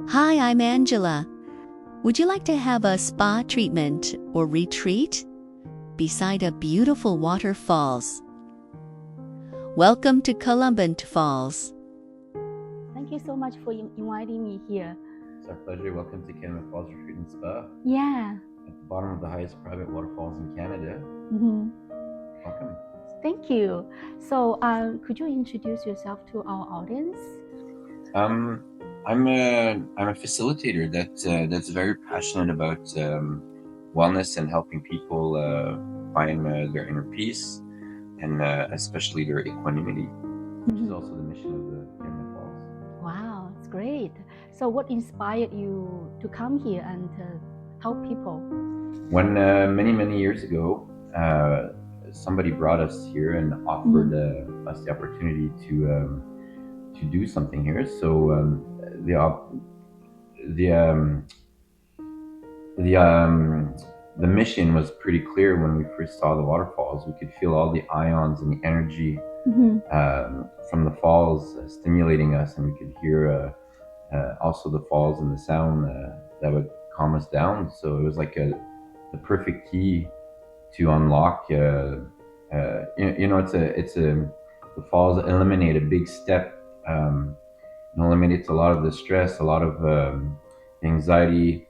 Hi, I'm Angela. Would you like to have a spa treatment or retreat beside a beautiful waterfalls? Welcome to Calumet Falls. Thank you so much for inviting me here. It's our pleasure. Welcome to Calumet Falls Retreat and Spa, Yeah. at the bottom of the highest private waterfalls in Canada. hmm Welcome. Thank you. So, could you introduce yourself to our audience? I'm a facilitator that's very passionate about wellness and helping people find their inner peace and especially their equanimity, which is also the mission of the Calumet Falls. Wow, it's great. So, what inspired you to come here and help people? When many years ago, somebody brought us here and offered us the opportunity to do something here. So the mission was pretty clear when we first saw the waterfalls. We could feel all the ions and the energy from the falls stimulating us, and we could hear also the falls and the sound that would calm us down. So it was like the perfect key to unlock. The falls eliminate a big step. It eliminates a lot of the stress, a lot of anxiety,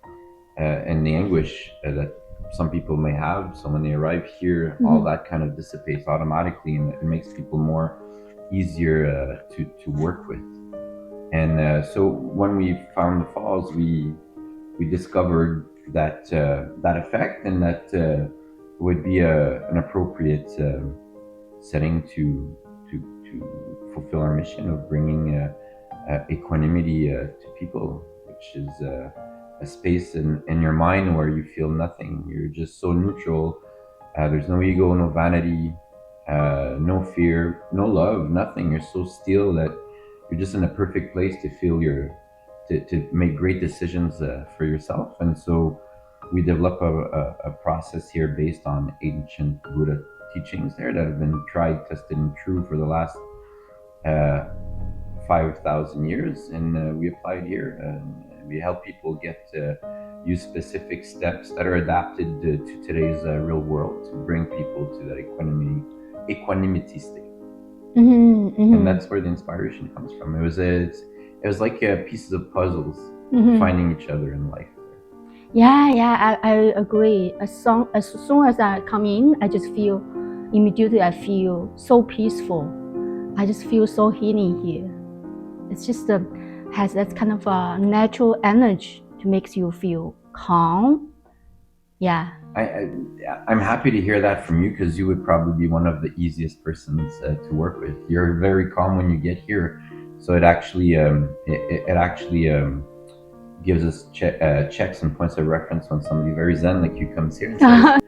and the anguish that some people may have. So when they arrive here, all that kind of dissipates automatically, and it makes people more easier to work with. And so when we found the falls, we discovered that that effect, and that would be an appropriate setting to fulfill our mission of bringing equanimity to people, which is a space in your mind where you feel nothing. You're just so neutral. There's no ego, no vanity, no fear, no love, nothing. You're so still that you're just in a perfect place to feel to make great decisions for yourself. And so we develop a process here based on ancient Buddha teachings there that have been tried, tested, and true for the last 5,000 years, and we apply it here. We help people use specific steps that are adapted to today's real world to bring people to that equanimity state. And that's where the inspiration comes from. It was like pieces of puzzles finding each other in life. Yeah, I agree. As soon as I come in, immediately I feel so peaceful. I just feel so healing here. It's just has that kind of a natural energy to makes you feel calm. Yeah. I'm happy to hear that from you, because you would probably be one of the easiest persons to work with. You're very calm when you get here, so it actually gives us checks and points of reference when somebody very zen like you comes here.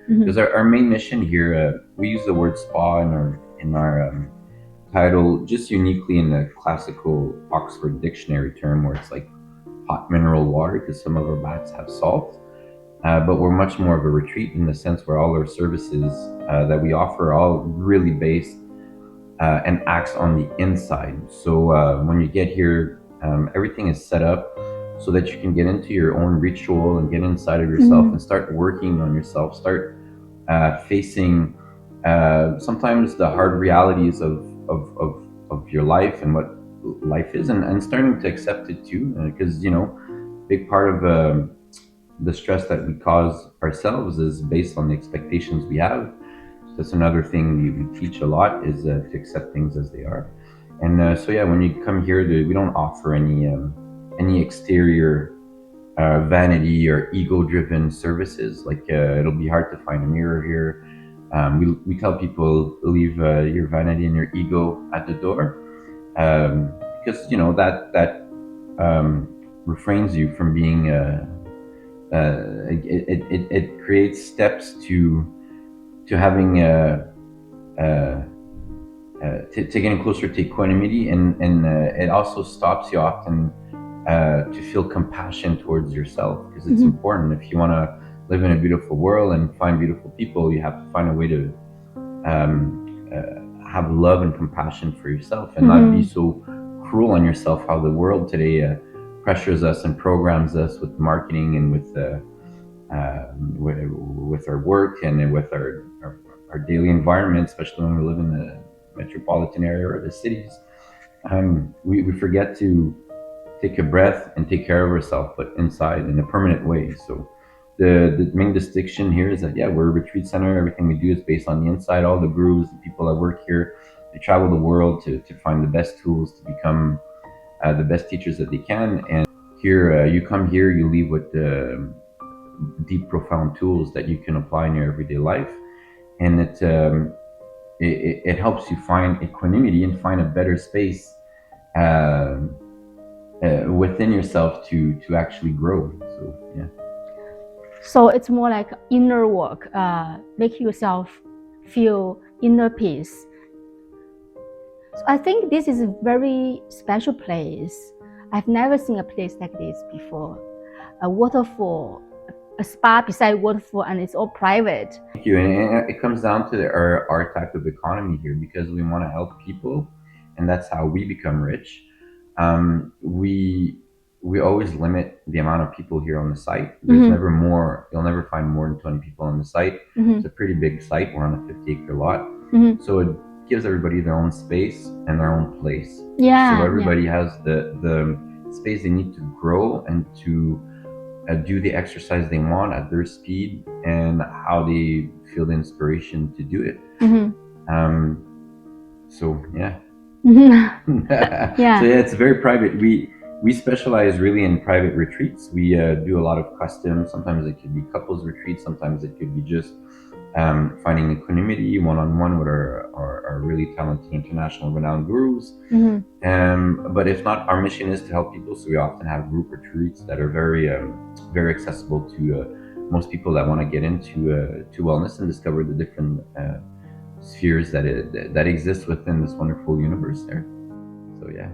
Because our main mission here, we use the word spa in our title just uniquely in the classical Oxford Dictionary term, where it's like hot mineral water, because some of our baths have salt. But we're much more of a retreat in the sense where all our services that we offer are all really based and acts on the inside. So when you get here, everything is set up so that you can get into your own ritual and get inside of yourself and start working on yourself, start facing sometimes the hard realities of your life and what life is, and starting to accept it too, because big part of the stress that we cause ourselves is based on the expectations we have. So that's another thing we teach a lot, is to accept things as they are. And so yeah, when you come here, we don't offer any exterior vanity or ego-driven services. Like it'll be hard to find a mirror here. We tell people, leave your vanity and your ego at the door, because that refrains you from being it creates steps to having to getting closer to equanimity, and it also stops you often to feel compassion towards yourself, because it's important. If you want to live in a beautiful world and find beautiful people, you have to find a way to have love and compassion for yourself, and not be so cruel on yourself, how the world today pressures us and programs us with marketing and with our work and with our daily environment, especially when we live in the metropolitan area or the cities. We forget to take a breath and take care of ourselves, but inside in a permanent way. So the main distinction here is that, yeah, we're a retreat center. Everything we do is based on the inside. All the gurus, the people that work here, they travel the world to find the best tools to become the best teachers that they can. And here, you come here, you leave with deep, profound tools that you can apply in your everyday life. And it helps you find equanimity and find a better space within yourself to actually grow. So, yeah. So it's more like inner work, make yourself feel inner peace. So I think this is a very special place. I've never seen a place like this before. A waterfall, a spa beside waterfall, and it's all private. Thank you. And it comes down to our type of economy here, because we want to help people, and that's how we become rich. We always limit the amount of people here on the site. There's never more. You'll never find more than 20 people on the site. It's a pretty big site. We're on a 50-acre lot, so it gives everybody their own space and their own place. Yeah. So everybody has the space they need to grow and to do the exercise they want at their speed and how they feel the inspiration to do it. So yeah. Yeah. So yeah, it's very private. We specialize really in private retreats. We do a lot of custom. Sometimes it could be couples retreats. Sometimes it could be just finding equanimity one-on-one with our really talented international renowned gurus. But if not, our mission is to help people. So we often have group retreats that are very very accessible to most people that want to get into to wellness and discover the different spheres that exist within this wonderful universe there. So yeah.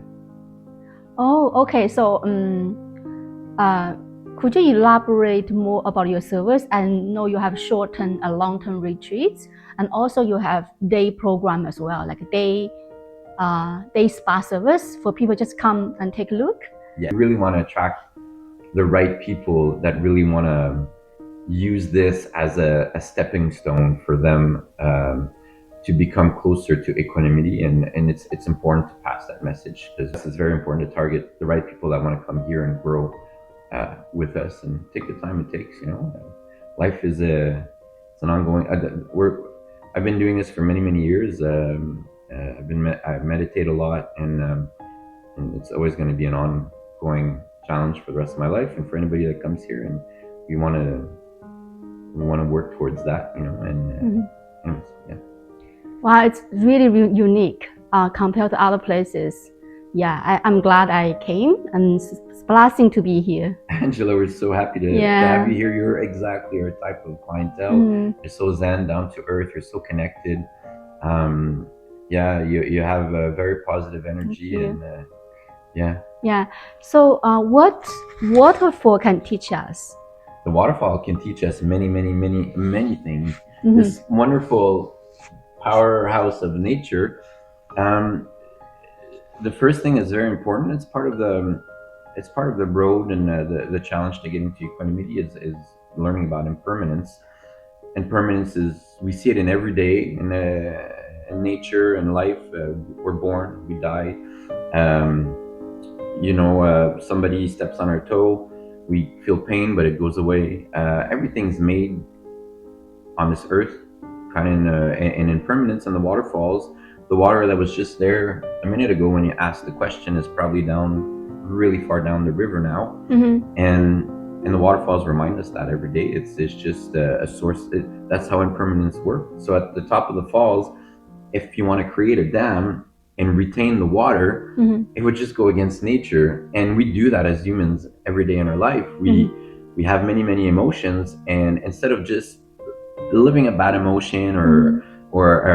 Oh, okay. So could you elaborate more about your service? I know you have short-term and long-term retreats, and also you have day program as well, like day spa service for people just come and take a look. Yeah, we really want to attract the right people that really want to use this as a stepping stone for them to become closer to equanimity, and it's important to pass that message, because it's very important to target the right people that want to come here and grow with us and take the time it takes. You know, life is it's an ongoing. I've been doing this for many years. I meditate a lot, and it's always going to be an ongoing challenge for the rest of my life. And for anybody that comes here, and we want to work towards that, you know. And anyways, yeah. Wow, it's really unique compared to other places. Yeah, I'm glad I came, and it's a blessing to be here. Angela, we're so happy to have you here. You're exactly our type of clientele. You're so zen, down to earth. You're so connected. Yeah, you have a very positive energy, and yeah. Yeah. So, what waterfall can teach us? The waterfall can teach us many things. This wonderful powerhouse of nature. The first thing is very important. It's part of the road, and the challenge to getting to equanimity is learning about impermanence. Impermanence is, we see it in every day in nature and life. We're born, we die. Somebody steps on our toe, we feel pain, but it goes away. Everything's made on this earth kind of in impermanence. And the waterfalls, the water that was just there a minute ago when you asked the question, is probably really far down the river now. And the waterfalls remind us that every day. It's just a source. That's how impermanence works. So at the top of the falls, if you want to create a dam and retain the water, it would just go against nature. And we do that as humans every day in our life. We have many emotions, and instead of just living a bad emotion or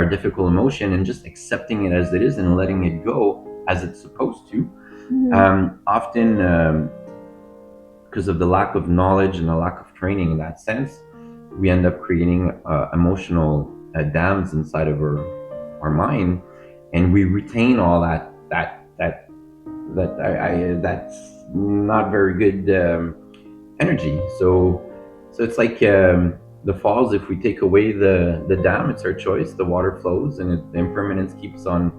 a difficult emotion and just accepting it as it is and letting it go as it's supposed to, often because of the lack of knowledge and the lack of training in that sense, we end up creating emotional dams inside of our mind, and we retain all that not very good energy. So it's like the falls. If we take away the dam, it's our choice. The water flows, and the impermanence keeps on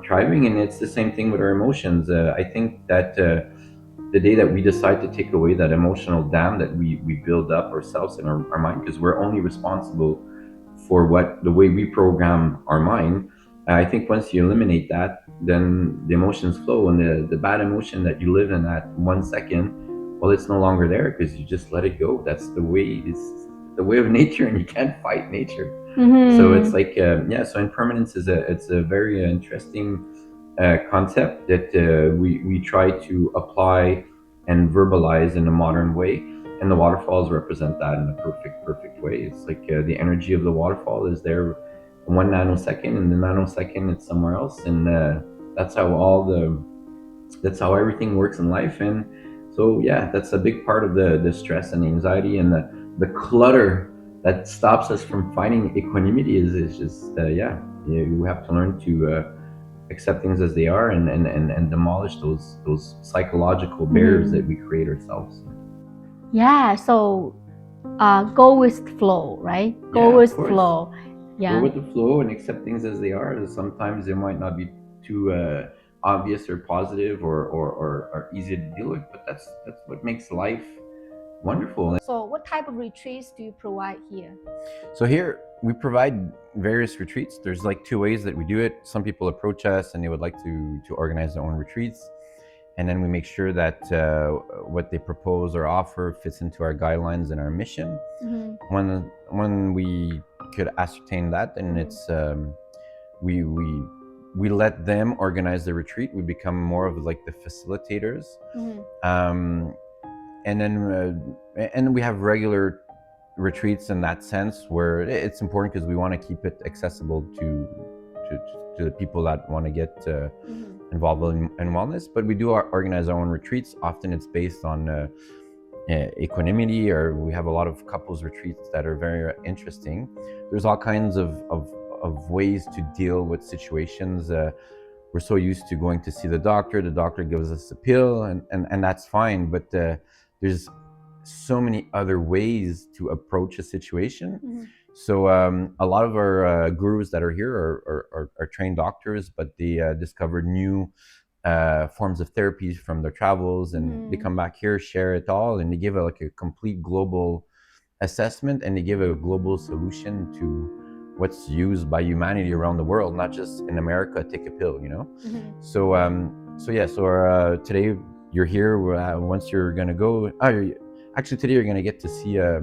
thriving. And it's the same thing with our emotions. I think that the day that we decide to take away that emotional dam that we build up ourselves in our mind, because we're only responsible for what the way we program our mind. I think once you eliminate that, then the emotions flow, and the bad emotion that you live in that 1 second, well, it's no longer there because you just let it go. That's the way. It's the way of nature, and you can't fight nature. So it's like yeah. So impermanence is a very interesting concept that we try to apply and verbalize in a modern way, and the waterfalls represent that in a perfect way. It's like the energy of the waterfall is there 1 nanosecond, and the nanosecond it's somewhere else, and that's how that's how everything works in life. And so yeah, that's a big part of the stress and anxiety and the clutter that stops us from finding equanimity is just yeah, you have to learn to accept things as they are, and demolish those psychological barriers that we create ourselves. Yeah, so go with the flow, right? Go Yeah, with of course. flow. Yeah. Go with the flow and accept things as they are. Sometimes they might not be too obvious or positive or easy to deal with, but that's what makes life wonderful. So what type of retreats do you provide here? So here we provide various retreats. There's like two ways that we do it. Some people approach us and they would like to organize their own retreats, and then we make sure that what they propose or offer fits into our guidelines and our mission. When we could ascertain that, then it's we let them organize the retreat. We become more of like the facilitators. And then and we have regular retreats in that sense, where it's important because we want to keep it accessible to the people that want to get involved in wellness. But we do organize our own retreats. Often it's based on equanimity, or we have a lot of couples retreats that are very interesting. There's all kinds of ways to deal with situations. We're so used to going to see the doctor gives us a pill, and that's fine, but there's so many other ways to approach a situation. So a lot of our gurus that are here are trained doctors, but they discovered new forms of therapies from their travels, and they come back here, share it all, and they give like a complete global assessment, and they give a global solution to what's used by humanity around the world, not just in America. Take a pill, you know. So yeah. So today you're here. Once you're gonna go. Actually, today you're gonna get to see a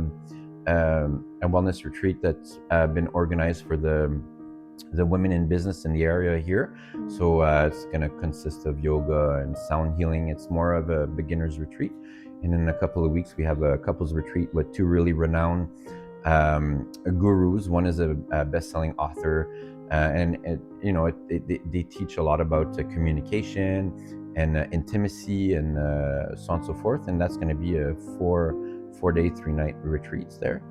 wellness retreat that's been organized for the women in business in the area here. So it's going to consist of yoga and sound healing. It's more of a beginner's retreat. And in a couple of weeks, we have a couples retreat with two really renowned gurus. One is a best-selling author, and they teach a lot about communication and intimacy and so on and so forth. And that's going to be a four-day, 3-night retreats there.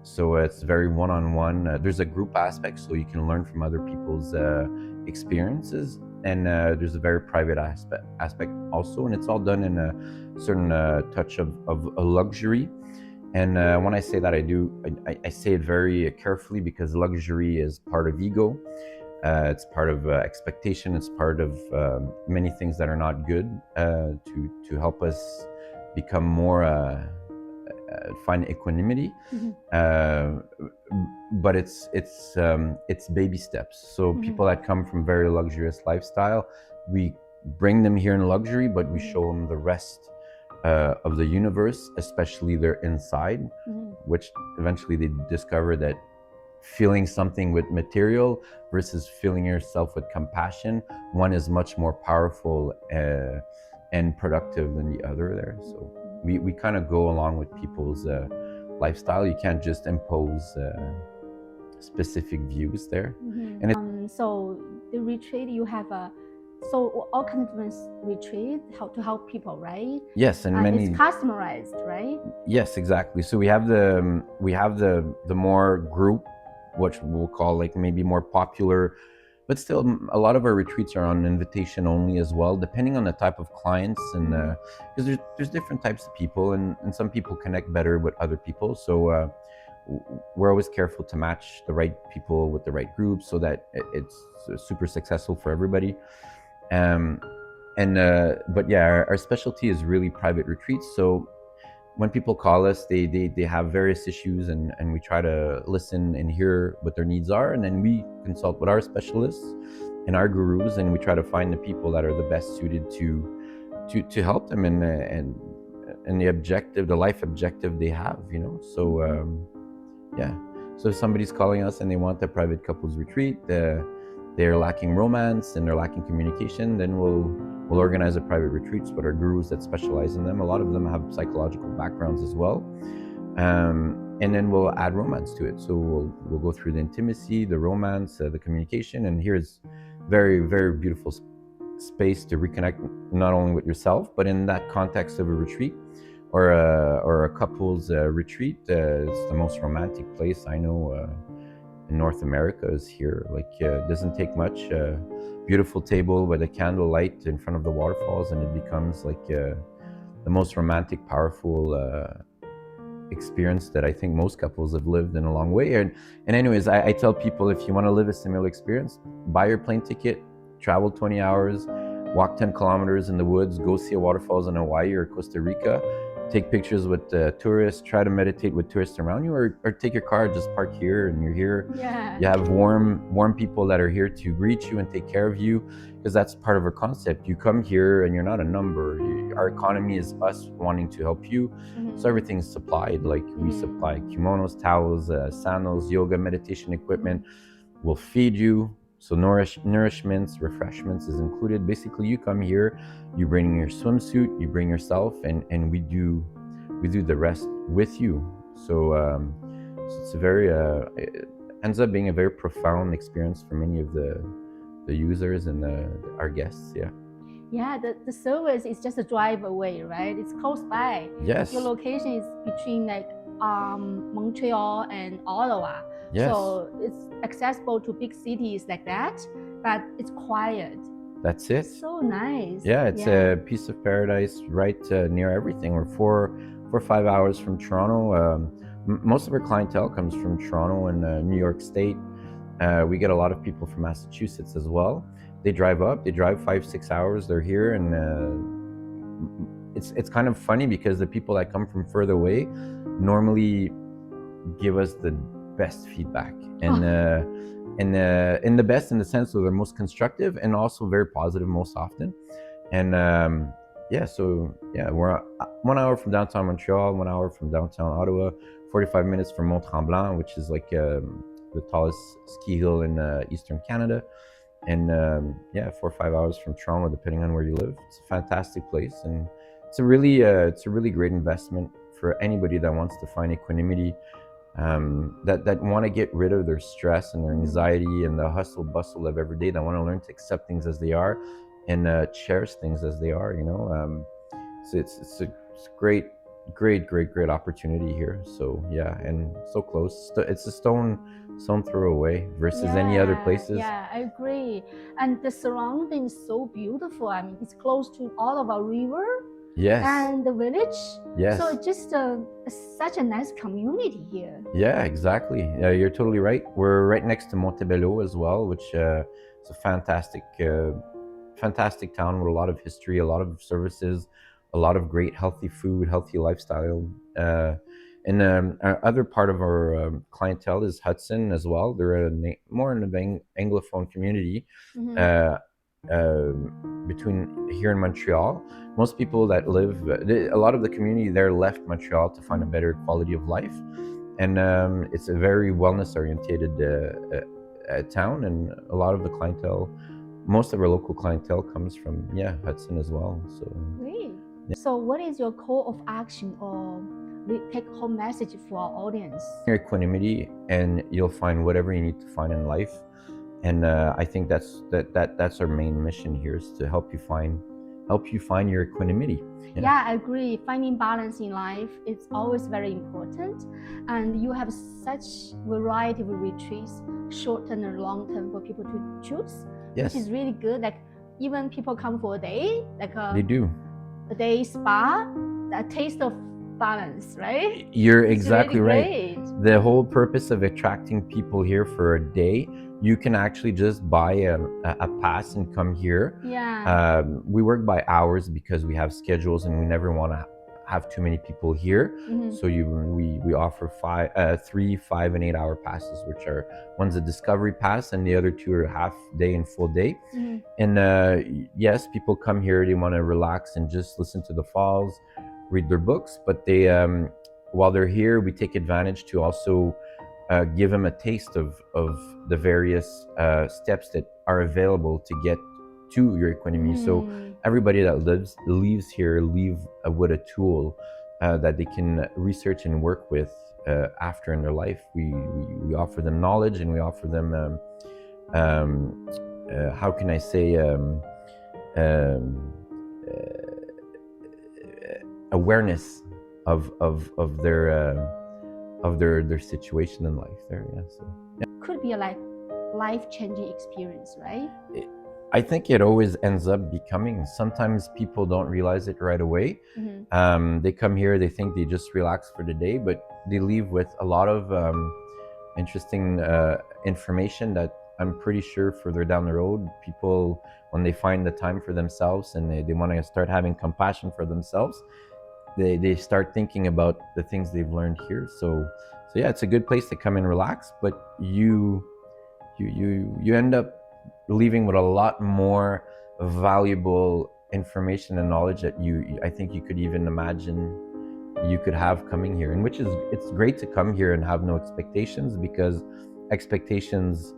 So it's very one-on-one. There's a group aspect, so you can learn from other people's experiences, and there's a very private aspect also, and it's all done in a certain touch of a luxury. And when I say that, I say it very carefully, because luxury is part of ego. It's part of expectation. It's part of many things that are not good to help us become more find equanimity. But it's baby steps. So people that come from very luxurious lifestyle, we bring them here in luxury, but we show them the rest of the universe, especially their inside, which eventually they discover that feeling something with material versus feeling yourself with compassion, one is much more powerful and productive than the other there. So we kind of go along with people's lifestyle. You can't just impose specific views there. And so the retreat you have so all kinds of retreat to help people, right? Yes, and many. It's customized, right? Yes, exactly. So we have the more group, which we'll call like maybe more popular, but still, a lot of our retreats are on invitation only as well, depending on the type of clients, and because there's different types of people, and some people connect better with other people. So we're always careful to match the right people with the right group so that it's super successful for everybody. But yeah, our specialty is really private retreats. So when people call us, they have various issues, and we try to listen and hear what their needs are, and then we consult with our specialists and our gurus, and we try to find the people that are the best suited to help them and the objective, the life objective they have, you know. So yeah, so if somebody's calling us and they want a private couples retreat, they're lacking romance and they're lacking communication, then we'll organize a private retreats with our gurus that specialize in them. A lot of them have psychological backgrounds as well, and then we'll add romance to it. So we'll go through the intimacy, the romance, the communication, and here's very, very beautiful space to reconnect not only with yourself, but in that context of a retreat or a couples retreat. It's the most romantic place I know in North America is here. Like it doesn't take much. Beautiful table with a candle light in front of the waterfalls, and it becomes like the most romantic, powerful experience that I think most couples have lived in a long way. And anyways, I tell people, if you want to live a similar experience, buy your plane ticket, travel 20 hours, walk 10 kilometers in the woods, go see a waterfalls in Hawaii or Costa Rica, take pictures with tourists, try to meditate with tourists around you, or take your car, just park here, and you're here. Yeah. You have warm people that are here to greet you and take care of you, because that's part of our concept. You come here and you're not a number. Our economy is us wanting to help you. So everything's supplied. Like we supply kimonos, towels, sandals, yoga, meditation equipment. We'll feed you. So nourishments, refreshments is included. Basically, you come here, you bring your swimsuit, you bring yourself, and we do the rest with you. So it's a very it ends up being a very profound experience for many of the users and our guests. Yeah. Yeah, the service is just a drive away, right? It's close by. Yes. Your location is between like Montreal and Ottawa. Yes. So it's accessible to big cities like that, but it's quiet. That's it. So nice. Yeah, it's a piece of paradise right near everything. We're 4 or 5 hours from Toronto. Most of our clientele comes from Toronto and New York State. We get a lot of people from Massachusetts as well. They drive 5-6 hours. They're here, and it's kind of funny because the people that come from further away normally give us the best feedback, and in the best, in the sense of they're most constructive and also very positive most often. And we're 1 hour from downtown Montreal, 1 hour from downtown Ottawa, 45 minutes from Mont Tremblant, which is like the tallest ski hill in Eastern Canada. And 4 or 5 hours from Toronto, depending on where you live. It's a fantastic place, and it's a really great investment for anybody that wants to find equanimity, that want to get rid of their stress and their anxiety and the hustle bustle of every day, that want to learn to accept things as they are and cherish things as they are. You know, so it's a great opportunity here. So yeah, and so close. It's a stone throw away versus any other places. Yeah, I agree. And the surrounding is so beautiful. I mean, it's close to Ottawa River. Yes. And the village. Yes. So it's just such a nice community here. Yeah, exactly. You're totally right. We're right next to Montebello as well, which is a fantastic town with a lot of history, a lot of services, a lot of great healthy food, healthy lifestyle. And our other part of our clientele is Hudson as well. They're more in an Anglophone community between here in Montreal. Most people that live, a lot of the community there left Montreal to find a better quality of life. And it's a very wellness-orientated town, and a lot of the clientele, most of our local clientele comes from Hudson as well. So great. Yeah. So what is your call of action or take-home message for our audience? Your equanimity, and you'll find whatever you need to find in life. And I think that's our main mission here, is to help you find help you find your equanimity. Yeah, I agree. Finding balance in life is always very important. And you have such variety of retreats, short-term and long-term, for people to choose, Yes. which is really good. Like even people come for a day, like They do. a day spa, a taste of balance, right? You're It's exactly really right. great. The whole purpose of attracting people here for a day, you can actually just buy a pass and come here. Yeah. We work by hours because we have schedules and we never want to have too many people here. So we offer 3, 5, and 8 hour passes, which are, one's a discovery pass and the other two are half day and full day. And yes, people come here, they want to relax and just listen to the falls, read their books, but they while they're here, we take advantage to also give them a taste of the various steps that are available to get to your equanimity. So everybody that leaves here leave with a tool that they can research and work with after in their life. We offer them knowledge, and we offer them how can I say awareness of their situation in life there. Yeah, so yeah. Could be a life-changing experience, right? I think it always ends up becoming. Sometimes people don't realize it right away. They come here, they think they just relax for the day, but they leave with a lot of interesting information that I'm pretty sure further down the road, people, when they find the time for themselves and they want to start having compassion for themselves, they start thinking about the things they've learned here. So yeah, it's a good place to come and relax, but you end up leaving with a lot more valuable information and knowledge that I think you could even imagine you could have coming here. And which is, it's great to come here and have no expectations, because expectations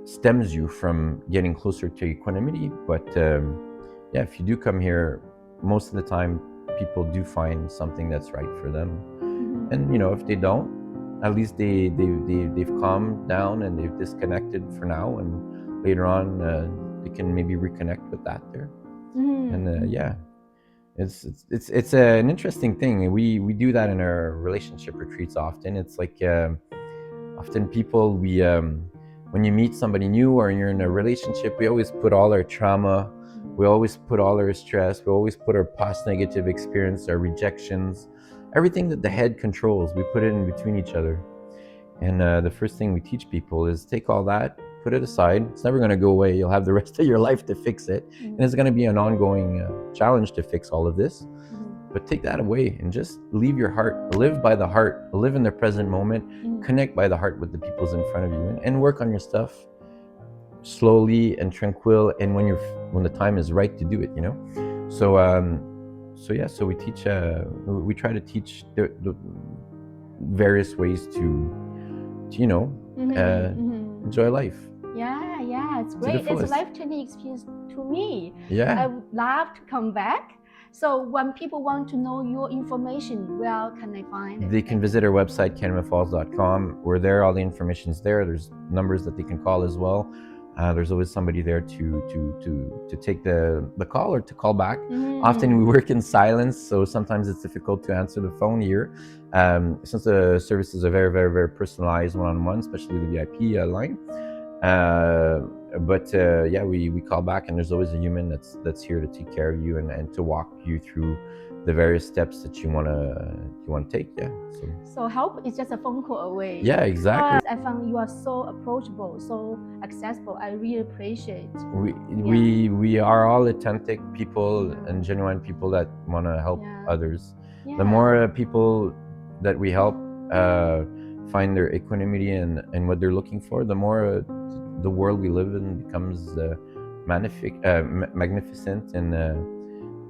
stems you from getting closer to equanimity. But yeah, if you do come here, most of the time people do find something that's right for them. And if they don't, at least they've calmed down and they've disconnected for now, and later on they can maybe reconnect with that there. And yeah, it's an interesting thing. We do that in our relationship retreats often. It's like often people, when you meet somebody new or you're in a relationship, we always put all our trauma, we always put all our stress, we always put our past negative experience, our rejections, everything that the head controls, we put it in between each other. And the first thing we teach people is take all that, put it aside. It's never going to go away. You'll have the rest of your life to fix it. And it's going to be an ongoing challenge to fix all of this. But take that away and just leave your heart, live by the heart, live in the present moment, connect by the heart with the peoples in front of you, and work on your stuff slowly and tranquil, and when the time is right to do it, So yeah, so we teach, we try to teach the various ways to enjoy life. Yeah, it's great. It's a life-changing experience to me. Yeah, I would love to come back. So when people want to know your information, where can they find it? They can visit our website, calumetfalls.com. We're there. All the information's there. There's numbers that they can call as well. There's always somebody there to take the call or to call back. Often we work in silence, so sometimes it's difficult to answer the phone here. Since the services are very, very, very personalized, one-on-one, especially the VIP line. But yeah, we call back, and there's always a human that's here to take care of you and to walk you through the various steps that you wanna take. Yeah. So help is just a phone call away. Yeah, exactly. I found you are so approachable, so accessible. I really appreciate. We are all authentic people and genuine people that wanna help others. The more people that we help find their equanimity and what they're looking for, the more the world we live in becomes magnificent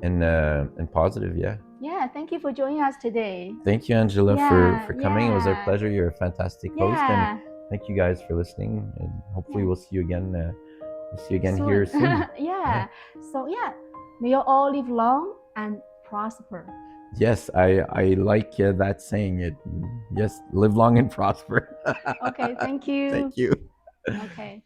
and positive. Yeah, thank you for joining us today. Thank you, Angela, for coming. It was our pleasure. You're a fantastic host, and thank you guys for listening, and hopefully we'll see you again here soon. Yeah. So yeah, may you all live long and prosper. Yes, I like that saying. Yes, live long and prosper. Okay, thank you. Thank you. Okay.